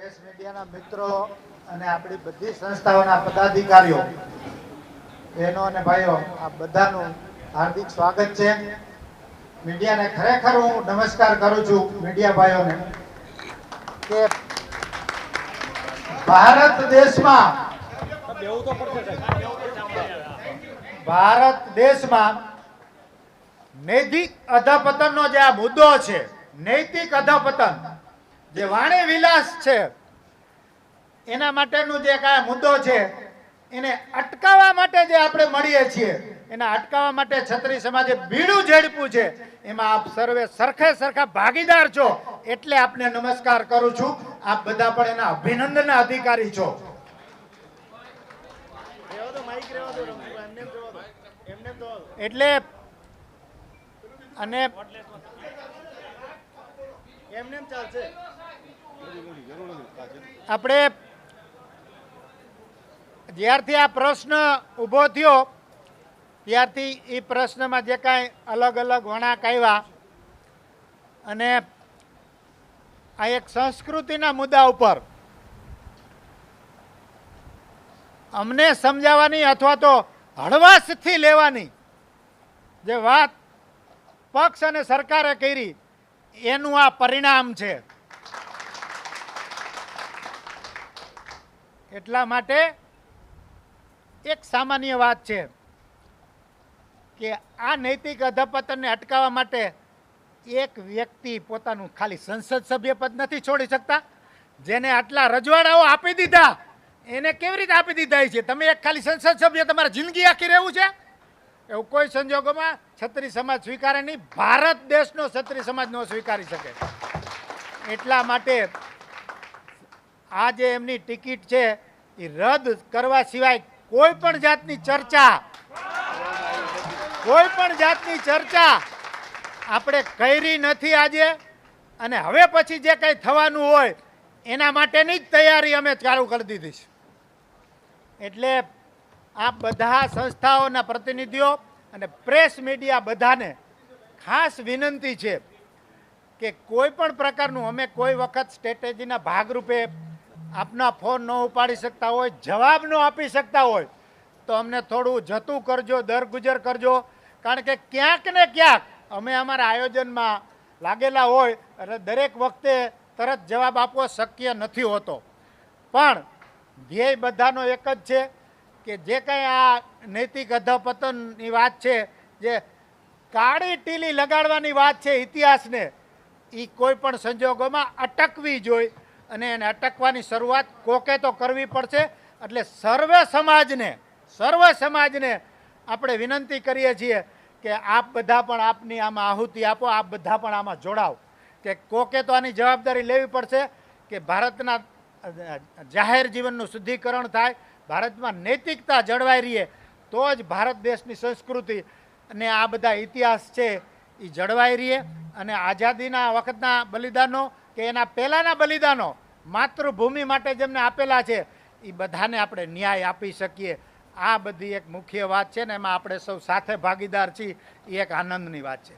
Press મીડિયાના મિત્રો અને આપણી બધી સંસ્થાઓના પદાધિકારીઓ, બહેનો અને ભાઈઓ, આ બધાનું હાર્દિક સ્વાગત છે. મીડિયાને ખરેખર હું નમસ્કાર કરું છું મીડિયા ભાઈઓને કે ભારત દેશમાં નૈતિક અધપતનનો જે આ મુદ્દો છે, નૈતિક અધપતન જે વાણી વિલાસ છે, એના માટેનો જે કાંઈ મુદ્દો છે એને અટકાવવા માટે જે આપણે મળીએ છીએ, એના અટકાવવા માટે ક્ષત્રિય સમાજે બીડું ઝડપ્યું છે. એમાં આપ સર્વે સરખે સરખા ભાગીદાર છો, એટલે આપને નમસ્કાર કરું છું. આપ બધા પણ એના અભિનંદનના અધિકારી છો. એટલે અને આપણે જ્યારથી આ પ્રશ્ન ઊભો થયો ત્યારથી એ પ્રશ્નમાં જે કાંઈ અલગ અલગ વળાંક આવ્યા અને આ એક સંસ્કૃતિના મુદ્દા ઉપર અમને સમજાવવાની અથવા તો હળવાશથી લેવાની જે વાત પક્ષ અને સરકારે કરી, એનું આ પરિણામ છે. એટલા માટે એક સામાન્ય વાત છે કે આ નૈતિક અધપતનને અટકાવવા માટે એક વ્યક્તિ પોતાનું ખાલી સંસદ સભ્ય પદ નથી છોડી શકતા. જેને આટલા રજવાડાઓ આપી દીધા એને કેવી રીતે આપી દીધા છે? તમે એક ખાલી સંસદ સભ્ય તમારી જિંદગી આખી રહેવું છે? એવું કોઈ સંજોગોમાં ક્ષત્રિય સમાજ સ્વીકારે નહીં. ભારત દેશનો ક્ષત્રિય સમાજ ન સ્વીકારી શકે. એટલા માટે આ જે એમની ટિકિટ છે એ રદ કરવા સિવાય કોઈ પણ જાતની ચર્ચા આપણે કરી નથી આજે. અને હવે પછી જે કંઈ થવાનું હોય એના માટેની જ તૈયારી અમે ચાલુ કરી દીધી છે. એટલે આ બધા સંસ્થાઓના પ્રતિનિધિઓ અને પ્રેસ મીડિયા બધાને ખાસ વિનંતી છે કે કોઈ પણ પ્રકારનું, અમે કોઈ વખત સ્ટ્રેટેજીના ભાગરૂપે આપના ફોન ન ઉપાડી શકતા હોય, જવાબ ન આપી શકતા હોય તો અમને થોડું જતું કરજો, દરગુજર કરજો. કારણ કે ક્યાંક ને ક્યાંક અમે અમારા આયોજનમાં લાગેલા હોય એટલે દરેક વખતે તરત જવાબ આપવો શક્ય નથી હોતો. પણ ધ્યેય બધાનો એક જ છે કે જે કંઈ આ નૈતિક અધપતનની વાત છે, જે કાળી ટીલી લગાડવાની વાત છે ઇતિહાસને, એ કોઈ પણ સંજોગોમાં અટકવી જોઈએ. અને એને અટકવાની શરૂઆત કોકે તો કરવી પડશે. એટલે સર્વ સમાજને આપણે વિનંતી કરીએ છીએ કે આપ બધા પણ આપની આમાં આહુતિ આપો, આપ બધા પણ આમાં જોડાઓ. કે કોકે તો આની જવાબદારી લેવી પડશે કે ભારતના જાહેર જીવનનું શુદ્ધિકરણ થાય, ભારતમાં નૈતિકતા જળવાઈ રહે તો જ ભારત દેશની સંસ્કૃતિ અને આ બધા ઇતિહાસ છે એ જળવાઈ રહે. અને આઝાદીના વખતના બલિદાનો કે એના પહેલાંના બલિદાનો માતૃભૂમિ માટે જેમને આપેલા છે એ બધાને આપણે ન્યાય આપી શકીએ. આ બધી એક મુખ્ય વાત છે ને એમાં આપણે સૌ સાથે ભાગીદાર છીએ. એ એક આનંદની વાત છે.